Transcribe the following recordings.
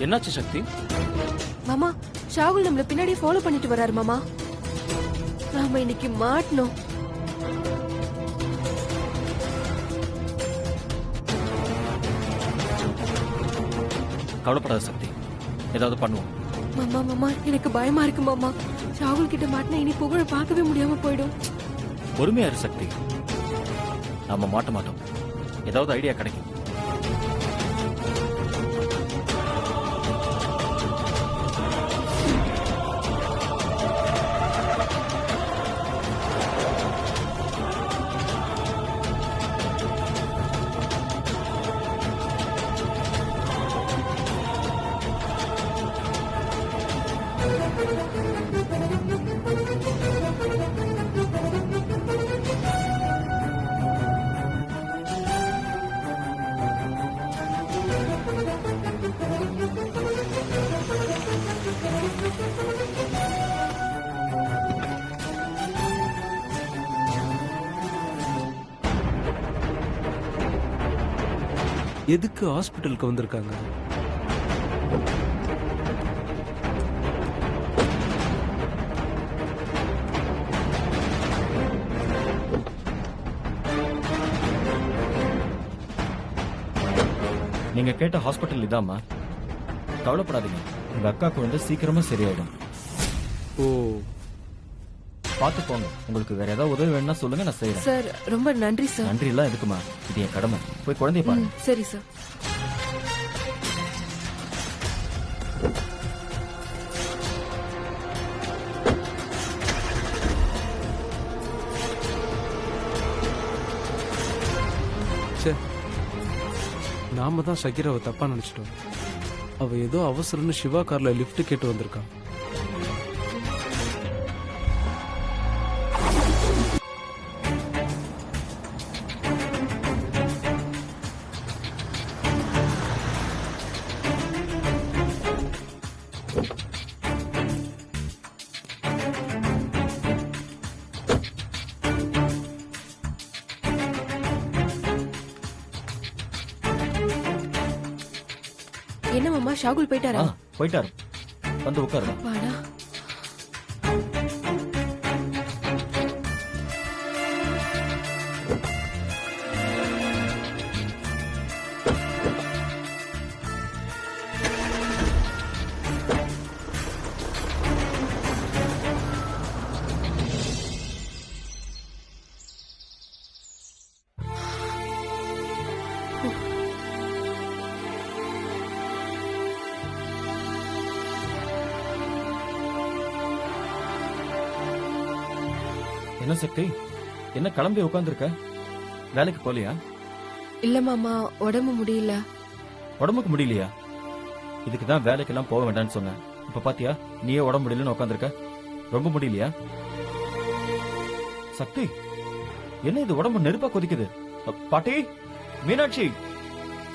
என்னாச்சு சக்தி? மாமா, ஷாகுல் நம்மள பின்னாடி ஃபாலோ பண்ணிட்டு வராரு மாமா. நாம இன்னைக்கு மாட்டணும். கவலைப்படாத சக்தி, ஏதாவது பண்ணுவோம். மாமா மாமா, எனக்கு பயமா இருக்கு மாமா. ஷாகுல் கிட்ட மாட்டினா இனி புகழ பார்க்கவே முடியாம போயிடும். பொறுமையா இரு சக்தி, நாம மாட்ட மாட்டோம். ஏதாவது ஐடியா கிடைக்கும். எதுக்கு ஹாஸ்பிட்டலுக்கு வந்திருக்காங்க? நீங்க கேட்ட ஹாஸ்பிட்டல் இதாம்மா. கவலைப்படாதீங்க, உங்க அக்கா குழந்தை சீக்கிரமா சரியாயிடும். ஓ, பாத்து போங்க. உங்களுக்கு வேற ஏதாவது உதவி வேணும்னா சொல்லுங்க, நான் செய்யறேன். சார் ரொம்ப நன்றி சார். நன்றி எல்லாம் எதுக்குமா, இது என் கடமை. போய் குழந்தைய பாருங்க. சரி சார். நாம தான் ஷக்கீராவை தப்பா நினைச்சிட்டோம். அவ ஏதோ அவசரம்னு சிவா கார்ல லிஃப்ட் கேட்டு வந்திருக்கா. என்ன மாமா, ஷாகுல் போயிட்டாரா? போயிட்டாரு. வந்து உட்காருங்க. வாடா. என்ன சக்தி, என்ன கிளம்பி உட்காந்துருக்க? வேலைக்கு போலியா? இல்ல மாமா, உடம்பு முடியல. உடம்புக்கு முடியலையா? இதுக்குதான் வேலைக்கெல்லாம் போக வேண்டாம்னு சொன்னேன். இப்ப பாத்தியா, நீயே உடம்பு முடியலன்னு உட்காந்துருக்க. ரொம்ப முடியலையா சக்தி? என்ன இது, உடம்பு நெருப்பா கொதிக்குது. பாட்டி, மீனாட்சி,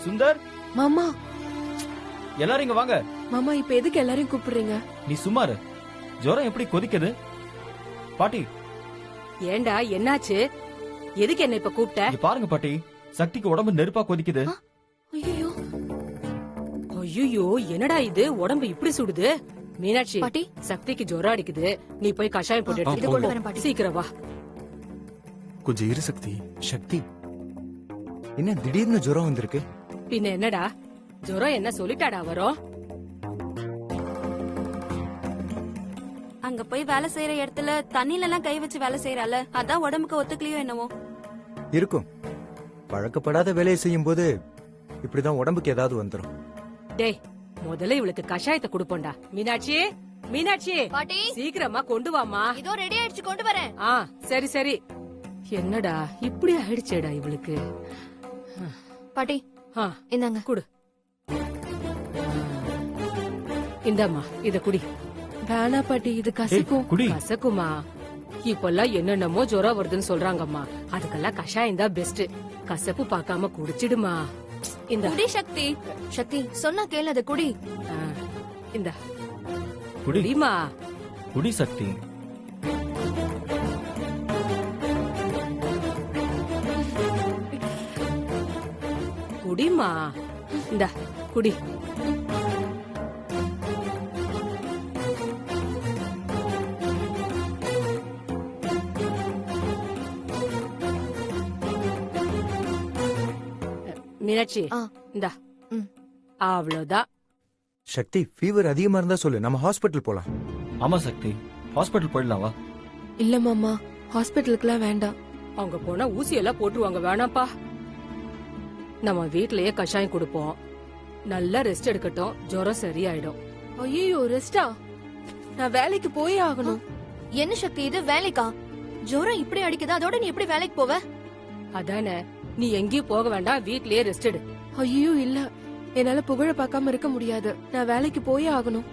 சுந்தர், மாமா எல்லாரும் இங்க வாங்க. மாமா, இப்ப எதுக்கு எல்லாரையும் கூப்பிடுறீங்க? நீ சும்மாரு. ஜுரம் எப்படி கொதிக்குது? பாட்டி, ஏண்டா என்னாச்சு? எதுக்கு என்ன இப்ப கூப்பிட்ட? இங்க பாருங்க பாட்டி, சக்திக்கு உடம்பு நெருப்பா கொதிக்குது. ஐயோ ஐயோ, என்னடா இது, உடம்பு இப்படி சுடுது? மீனாட்சி, பாட்டி, சக்திக்கு ஜுரம் அடிக்குது. நீ போய் கஷாயம் போட்டு எடுத்துட்டு கொண்டு போ. வரேன் பாட்டி. சீக்கிரம் வா. கொஞ்சம் இரு சக்தி. சக்தி, என்ன திடீர்னு ஜுரம் வந்திருக்கு? பின்ன என்னடா, ஜுரம் என்ன சொல்லிட்டாடா வரும்? அங்க போய் வேலை செய்யற இடத்துல தண்ணில எல்லாம் கை வச்சு வேலை செய்யறால, அதான் உடம்புக்கு ஒத்துக்கலையோ என்னவோ. இருக்கும். பழக்கப்படாத வேலையை செய்யும் போது இப்படிதான் உடம்புக்கு ஏதாவது வந்துடும். டேய், முதல்ல இவளுக்கு கஷாயத்தை குடுப்போம்டா. மீனாட்சி, மீனாட்சி, பாட்டி, சீக்கிரமா கொண்டு வாமா. இதோ ரெடி ஆயிடுச்சு, கொண்டு வரேன். சரி சரி. என்னடா இப்படி ஆயிடுச்சேடா இவளுக்கு. பாட்டி, இந்தாங்க. குடு. இந்தாம்மா, இத குடி. வேணா பாட்டி, இது கசக்கும். குடி. கசக்குமா? இப்பெல்லாம் என்னென்னமோ ஜுரம் வருதுன்னு சொல்றாங்கம்மா. அதுக்கெல்லாம் கஷாயம் தான் பெஸ்ட். கசப்பு பார்க்காம குடிச்சிடுமா. இந்த குடி சக்தி. சக்தி சொன்னா கேளு, அது குடி. இந்த குடி. குடிமா. குடி சக்தி. குடிமா. இந்த குடி. மீனாட்சி ஆ. இந்தா ம். அவ்வளவுதான். சக்தி ஃபீவர் அதிகமா இருந்தா சொல்லு, நம்ம ஹாஸ்பிட்டல் போலாம். ஆமா சக்தி, ஹாஸ்பிட்டல் போயிடலாம் வா. இல்ல மாமா, ஹாஸ்பிட்டலுக்குலாம் வேண்டாம். அவங்க போனா ஊசி எல்லாம் போட்டுருவாங்க, வேணாப்பா. நம்ம வீட்லயே கஷாயம் கொடுப்போம், நல்லா ரெஸ்ட் எடுக்கட்டும், ஜுரம் சரியாயிடும். ஐயோ, ரெஸ்டா? நான் வேலைக்கு போயே ஆகணும். என்ன சக்தி இது, வேலைக்கா? ஜோரம் இப்படி அடிக்குது, அதோட நீ எப்படி வேலைக்கு போவ? அதானே, நீ எங்கேயும் போக வேண்டாம், வீட்லயே ரெஸ்ட் எடு. ஐயோ இல்ல, என்னால புகழ பார்க்காம இருக்க முடியாது. நான் வேலைக்கு போயே ஆகணும்.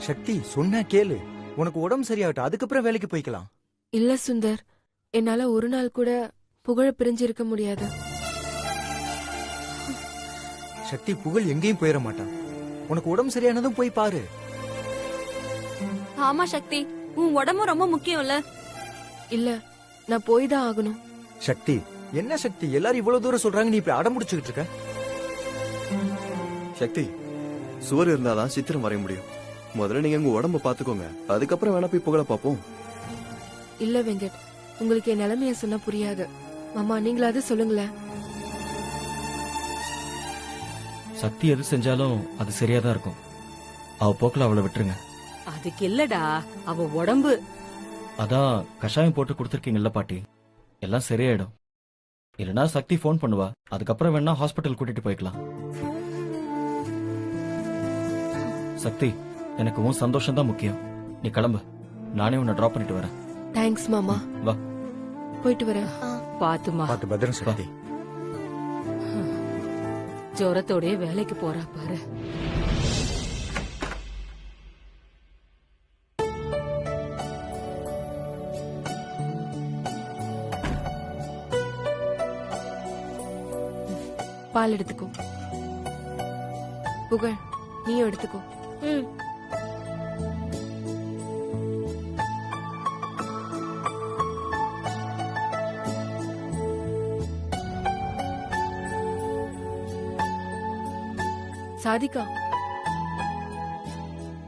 சக்தி சொன்னா கேளு, உனக்கு உடம்பு சரியாகட்டும், அதுக்கப்புறம் வேலைக்கு போய்க்கலாம். இல்ல சுந்தர், என்னால ஒரு நாள் கூட புகழ பிரிஞ்சு இருக்க முடியாது. சக்தி புகழ் எங்கேயும் போயிட மாட்டான். உனக்கு உடம்பு சரியானதும் போய் பாரு. ஆமா சக்தி, உன் உடம்பு ரொம்ப முக்கியம்ல. இல்ல, நான் போய் தான் ஆகணும். சக்தி என்ன சக்தி, எல்லாரும் இவ்வளவு தூரம் சொல்றாங்க, நீ இப்படி அடம் முடிச்சுக்கிட்டு இருக்க? சக்தி, சுவர் இருந்தாதான் சித்திரம் வரைய முடியும். முதல்ல நீங்க உங்க உடம்ப பாத்துக்கோங்க, அதுக்கப்புறம் வேணா போய் புகழ பாப்போம். இல்ல வெங்கட், உங்களுக்கு என் நிலைமைய சொன்னா புரியாது. மாமா, நீங்களாவது சொல்லுங்களேன். சக்தி எது செஞ்சாலும் அது சரியா தான் இருக்கும். அவ போக்குல அவளை விட்டுருங்க. அதுக்கு இல்லடா, அவ உடம்பு. அதான் கஷாயம் போட்டு கொடுத்துருக்கீங்கல்ல பாட்டி, எல்லாம் சரியாயிடும். இல்லைன்னா சக்தி ஃபோன் பண்ணுவா, அதுக்கப்புறம் வேணா ஹாஸ்பிட்டல் கூட்டிட்டு போய்க்கலாம். சக்தி, எனக்கு உன் சந்தோஷம் தான் முக்கியம். நீ கிளம்பு, நானே உன்னை டிராப் பண்ணிட்டு வரேன். தேங்க்ஸ் மாமா. வா. போயிட்டு வரேன். பாத்துமா, பார்த்து பத்திரம் சக்தி. ஜுரத்தோடய வேலைக்கு போறா பாரு. பால் எடுத்துக்கோ. புகழ், நீயும் எடுத்துக்கோ. சாதிகா,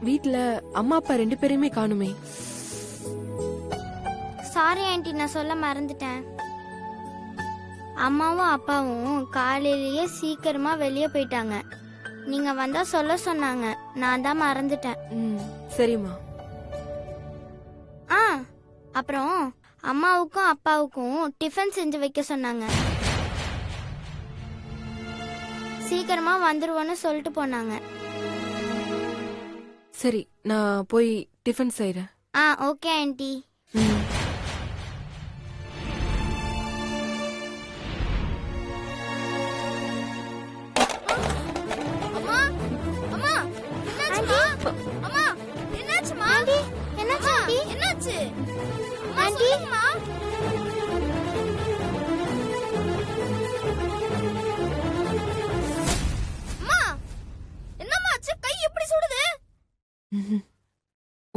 வீட்ல அம்மா அப்பா 2 பேரையுமே காணுமே. சாரி ஆண்டி, நான் சொல்ல மறந்துட்டேன். அம்மாவும் அப்பாவும் காலையிலேயே சீக்கிரமா வெளியே போயிட்டாங்க. நீங்க வந்தா சொல்ல சொன்னாங்க, நான் தான் மறந்துட்டேன். சரிம்மா. அப்புறம் அம்மாவுக்கும் அப்பாவுக்கும் டிஃபன் செஞ்சு வைக்க சொன்னாங்க. சீக்கிரமா வந்துருவோன்னு சொல்லிட்டு போனாங்க. சரி, நான் போய் டிஃபன் செய்றேன். Okay aunty.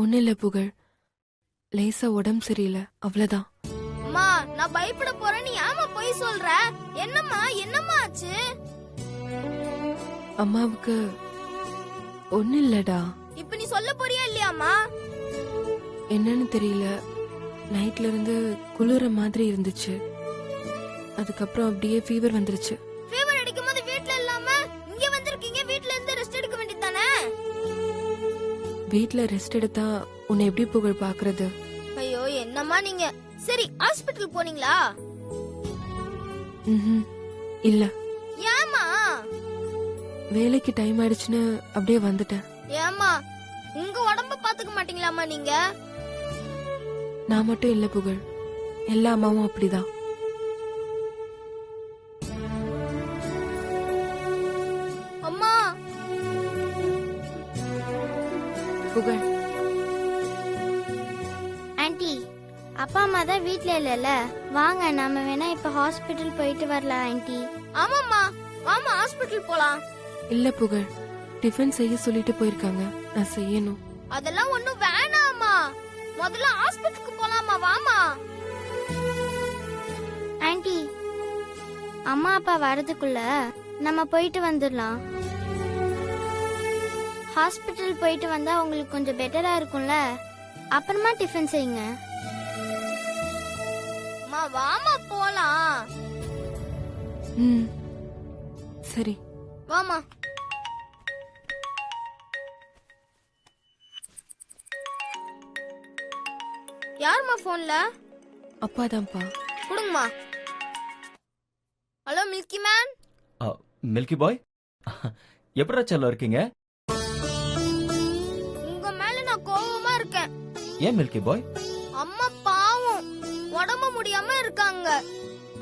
ஒண்ணு இல்ல புகழ், லேசா உடம்பு சரியில்லை, அவ்வளவுதான். அம்மா, நான் பயப்பட போறேன், நீ ஏமா போய் சொல்ற? என்னம்மா என்னம்மா ஆச்சு? அம்மாவுக்கு ஒண்ணு இல்லடா. இப்ப நீ சொல்ல போறியா இல்லையாம்மா? என்னன்னு தெரியல, நைட்ல இருந்து குளிர மாதிரி இருந்துச்சு. அதுக்கப்புறம் அப்படியே ஃபீவர் வந்துருச்சு. ஃபீவர் அடிக்கும் போது வீட்ல இல்லாம இங்க வந்திருக்கீங்க, வீட்ல இருந்து ரெஸ்ட் எடுக்க வேண்டியதானே? வீட்ல ரெஸ்ட் எடுத்தா உன்னை எப்படி புகழ் பாக்குறது? ஐயோ, என்னம்மா நீங்க. சரி, ஹாஸ்பிடல் போனீங்களா? இல்ல. ஏமா? வேலைக்கு டைம் ஆயிடுச்சுன்னு அப்படியே வந்துட்டேன். ஏமா, உங்க உடம்ப பாத்துக்க மாட்டீங்களாமா நீங்க? நான் மட்டும் இல்ல புகழ், எல்லா அம்மாவும் அப்படிதான். அம்மா. புகழ். ஆண்டி, அப்பா அம்மா தான் வீட்ல இல்லல, வாங்க நாம வேணா இப்ப ஹாஸ்பிடல் போயிட்டு வரலாம் ஆண்டி. ஆமாம்மா, வாமா ஹாஸ்பிடல் போலாம். இல்ல புகழ், டிஃபன் செய்ய சொல்லிட்டு போயிருக்காங்க, நான் செய்யணும். அதெல்லாம் ஒண்ணும் வேணாமா, முதல்ல ஹாஸ்பிடலுக்கு போலாமா, வாமா. ஆண்டி, அம்மா அப்பா வரதுக்குள்ள நம்ம போயிட்டு வந்துடலாம். ஹாஸ்பிடல் போயிட்டு வந்தா உங்களுக்கு கொஞ்சம் பெட்டரா இருக்கும்ல, அப்புறமா டிஃபன் செய்யுங்க. வாமா போலாம். ம் சரி. வாமா. யாரும்மா போன்ல? அப்பாதான்ப்பா. கொடுங்கம்மா. Hello milky man. மில்கி பாய் எப்படா செல்லம் இருக்கீங்க? உங்க மேல நான் கோவமா இருக்கேன். ஏன் மில்கி பாய்? அம்மா பாவம் உடம்பு முடியாம இருக்காங்க.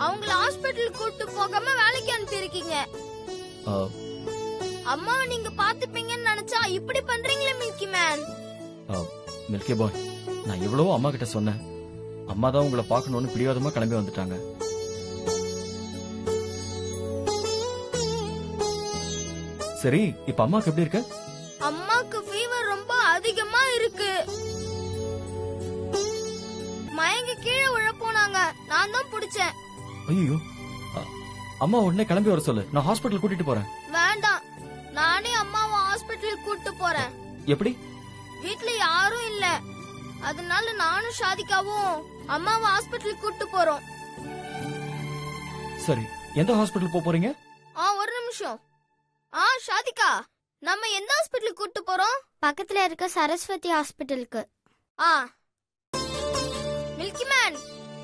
அவங்கள ஹாஸ்பிடல் கூட்டு போகாம வேலைக்கு அனுப்பி இருக்கீங்க. அம்மாவை நீங்க பாத்துப்பீங்கன்னு நினைச்சா இப்படி பண்றீங்களே மில்கி மேன். மில்கி பாய், நான் எவ்வளவோ அம்மா கிட்ட சொன்னேன். அம்மா தான் உங்களை பார்க்கணும்னு பிடிவாதமா கிளம்பி வந்துட்டாங்க. சரி, இப்ப அம்மாக்கு எப்படி இருக்கு? அம்மாக்கு ஃபீவர் ரொம்ப அதிகமா இருக்கு. மயங்கி கீழே விழ போனாங்க. நான் தான் புடிச்சேன். ஐயோ, அம்மா உடனே கிளம்பி வர சொல்லு, நான் ஹாஸ்பிட்டல் கூட்டிட்டு போறேன். வேண்டாம், நானே அம்மாவை ஹாஸ்பிட்டல் கூட்டு போறேன். எப்படி? வீட்ல யாரும் இல்ல, அதனால நானும் ஷாதிகாவும் அம்மாவை ஹாஸ்பிட்டல் கூட்டு போறோம். சரி, எந்த ஹாஸ்பிட்டல் போறீங்க? ஒரு நிமிஷம். ஷாதிகா, நம்ம எந்த ஹாஸ்பிட்டல் கூட்டு போறோம்? பக்கத்துல இருக்க சரஸ்வதி ஹாஸ்பிட்டலுக்கு. மில்கி மேன்,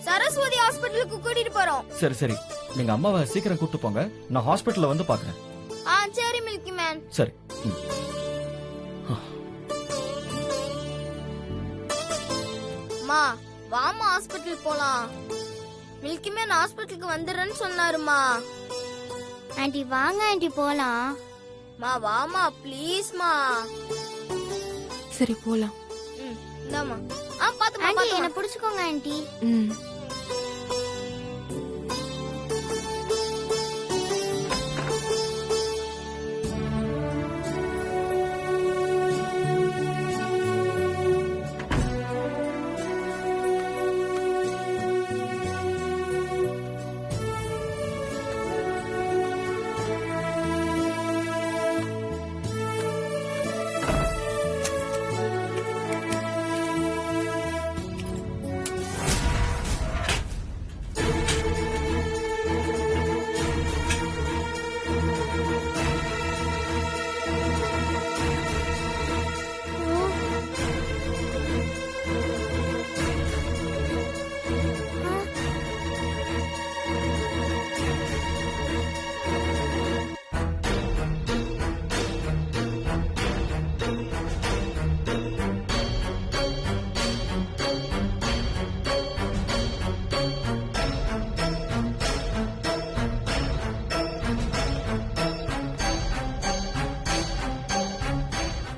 சரஸ்வதி ஹாஸ்பிட்டலுக்கு கூட்டிட்டு போறோம். சரி சரி, நீங்க அம்மாவை சீக்கிரம் கூட்டு போங்க, நான் ஹாஸ்பிட்டல்ல வந்து பாக்குறேன். சரி மில்கி மேன். சரி. மா, வாமா ஹாஸ்பிட்டல் போலாம். மில்கி மேன் ஹாஸ்பிட்டலுக்கு வந்துடுறேன்னு சொன்னாருமா. ஆண்டி வாங்க ஆண்டி போலாம். மா வாமா ப்ளீஸ் மா. சரி போலாம். இந்தாமா. பாத்துமா ஆண்டி பாத்துமா. என்ன புடிச்சுக்கோங்க ஆண்டி. ம்.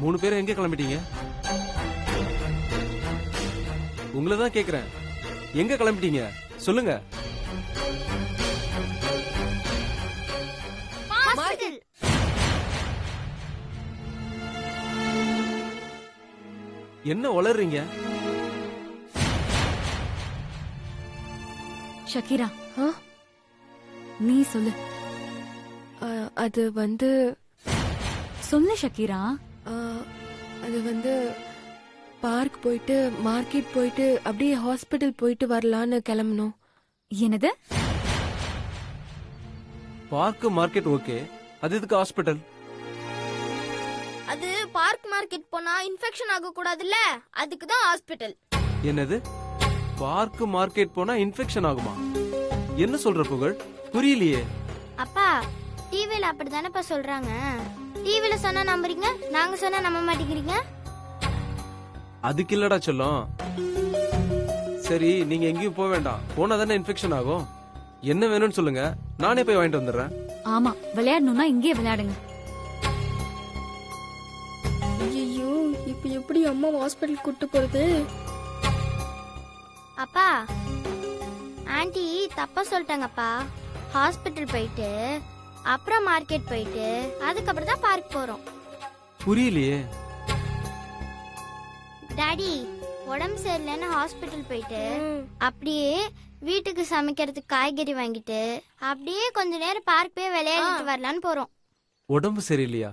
மூணு பேரும் எங்க கிளம்பிட்டீங்க? உங்களை தான் கேக்குறேன், எங்க கிளம்பிட்டீங்க சொல்லுங்க. ஹாஸ்பிட்டல். என்ன உளறீங்க? ஷக்கீரா, ஆ? நீ சொல்லு. அது வந்து சொல்லு ஷக்கீரா. அது வந்து பார்க் போயிட்டு மார்க்கெட் போயிட்டு அப்படியே ஹாஸ்பிட்டல் போயிட்டு வரலான்னு கிளம்பணும். என்னது? பார்க் மார்க்கெட் ஓகே, அது எதுக்கு ஹாஸ்பிட்டல்? அது பார்க் மார்க்கெட் போனா இன்ஃபெக்ஷன் ஆக கூடாதுல்ல, அதுக்கு தான் ஹாஸ்பிட்டல். என்னது? பார்க் மார்க்கெட் போனா இன்ஃபெக்ஷன் ஆகுமா? என்ன சொல்ற புகழ்? புரியலையே. அப்பா டிவில அப்படிதானப்பா சொல்றாங்க. டிவில சொன்னா நம்புறீங்க, நாங்க சொன்னா நம்ப மாட்டேங்கிறீங்க. அதுக்கு இல்லடா சொல்லும். சரி, நீங்க எங்கேயும் போக வேண்டாம், போனா தானே இன்ஃபெக்ஷன் ஆகும். என்ன வேணும்னு சொல்லுங்க, நானே போய் வாங்கிட்டு வந்துடுறேன். ஆமா, விளையாடணும்னா இங்கே விளையாடுங்க. ஐயோ, இப்போ எப்படி அம்மா ஹாஸ்பிட்டல் கூட்டு போறது? அப்பா ஆண்டி தப்பா சொல்லிட்டாங்கப்பா. ஹாஸ்பிட்டல் போயிட்டு அப்புறம் மார்க்கெட் போயிட்டு அதுக்கப்புறம் தான் பார்க் போறோம். புரியலையே. டாடி உடம்பு சரியில்லைன்னு ஹாஸ்பிட்டல் போயிட்டு அப்படியே வீட்டுக்கு சமைக்கிறதுக்கு காய்கறி வாங்கிட்டு அப்படியே கொஞ்ச நேரம் பார்க் போய் விளையாடிட்டு வரலான்னு போறோம். உடம்பு சரியில்லையா?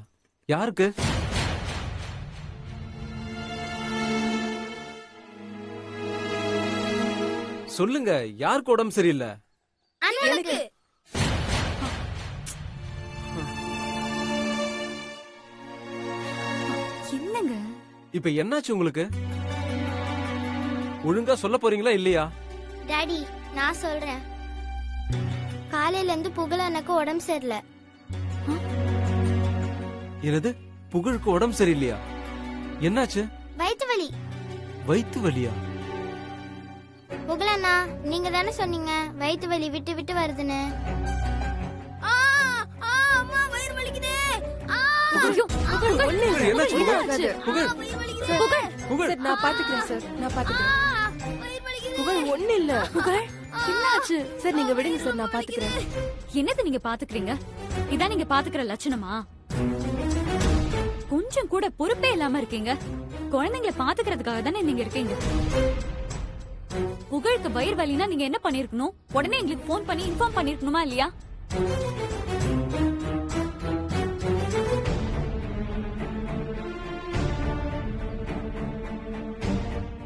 யாருக்கு? சொல்லுங்க, யாருக்கு உடம்பு சரியில்லை? எனக்கு என்னங்க இப்ப என்னாச்சு உங்களுக்கு? ஒழுங்கா சொல்ல போறீங்களா இல்லையா? டாடி நான் சொல்றேன். காலையில இருந்து புகழ் எனக்கு உடம்பு சரியில்லை. என்னது? புகழுக்கு உடம்பு சரியில்லையா? என்னாச்சு? வயிற்று வலி. வயித்து வலியா? புகழண்ணா நீங்க தானே சொன்னீங்க வயிற்று வலி விட்டு விட்டு வருதுன்னு. அம்மா வயிறு வலிக்குது. ஒண்ணு இல்ல. என்னாச்சு புகழ்? புகழ் புகழ் சார் நான் பாத்துக்கிறேன் சார், நான் பாத்துக்கிறேன். புகழ் ஒண்ணு இல்ல. புகழ் என்னாச்சு? சார் நீங்க விடுங்க சார், நான் பாத்துக்கிறேன். என்னது நீங்க பாத்துக்கிறீங்க? இதான் நீங்க பாத்துக்கிற லட்சணமா? கொஞ்சம் கூட பொறுப்பே இல்லாம இருக்கீங்க. குழந்தைங்களை பாத்துக்கிறதுக்காக தானே நீங்க இருக்கீங்க. புகழுக்கு வயிறு வலினா நீங்க என்ன பண்ணிருக்கணும்? உடனே எங்களுக்கு போன் பண்ணி இன்ஃபார்ம் பண்ணிருக்கணுமா இல்லையா?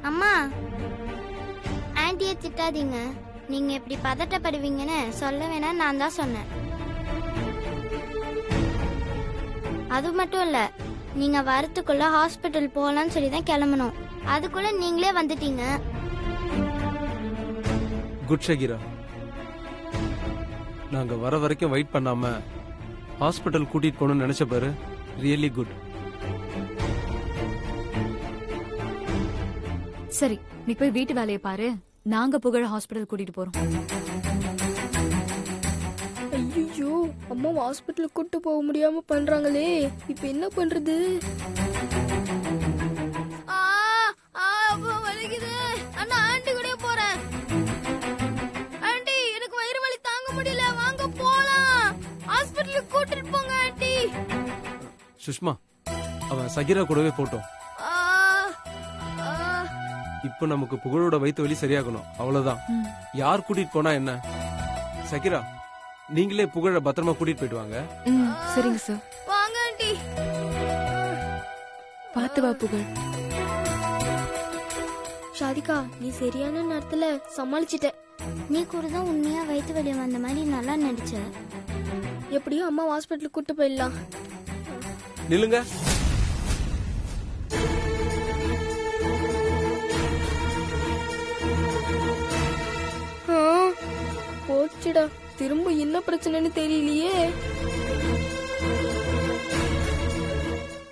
அம்மா ஆன்ட்டியை திட்டாதீங்க. நீங்க இப்படி பதட்டப்படுவீங்கன்னு சொல்ல வேணா நான் தான் சொன்னேன். அது மட்டும் இல்ல, நீங்க வரத்துக்குள்ள ஹாஸ்பிட்டல் போலாம்னு சொல்லி தான் கிளம்பணும். அதுக்குள்ள நீங்களே வந்துட்டீங்க. Good Shakira. நாங்க வர வரைக்கும் வெயிட் பண்ணாம ஹாஸ்பிட்டல் கூட்டிட்டு போகணும்னு நினைச்ச பாரு. Really good. சரி, நீ போய் வீட்டு வேலையை பாரு. நாங்க புகழ ஹாஸ்பிட்டல் கூட்டிட்டு போறோம். ஐயோ, அம்மா ஹாஸ்பிட்டலுக்கு கூட்டு போக முடியாம பண்றாங்களே, இப்ப என்ன பண்றது? வலிக்குது. அண்ணா ஆண்டி கூட போறேன். ஆண்டி எனக்கு வயிறு வலி தாங்க முடியல, வாங்க போலாம். ஹாஸ்பிட்டலுக்கு கூட்டிட்டு போங்க ஆண்டி. சுஷ்மா, அவன் சகிரா கூடவே போட்டோம். இப்ப நமக்கு புகழோட வயித்து வலி சரியாகணும், அவ்வளவுதான். யார் கூட்டிட்டு போனா என்ன? சகிரா, நீங்களே புகழ பத்திரமா கூட்டிட்டு போயிட்டு வாங்க. சரிங்க சார். வாங்க ஆண்டி. பாத்து வா புகழ். ஷாதிகா, நீ சரியான நேரத்துல சமாளிச்சிட்ட. நீ கூட தான் உண்மையா வயிற்று வலி வந்த மாதிரி நல்லா நடிச்ச. எப்படியும் அம்மா ஹாஸ்பிட்டலுக்கு கூட்டு போயிடலாம். நில்லுங்க. போச்சுடா, திரும்ப என்ன பிரச்சனைன்னு தெரியலையே.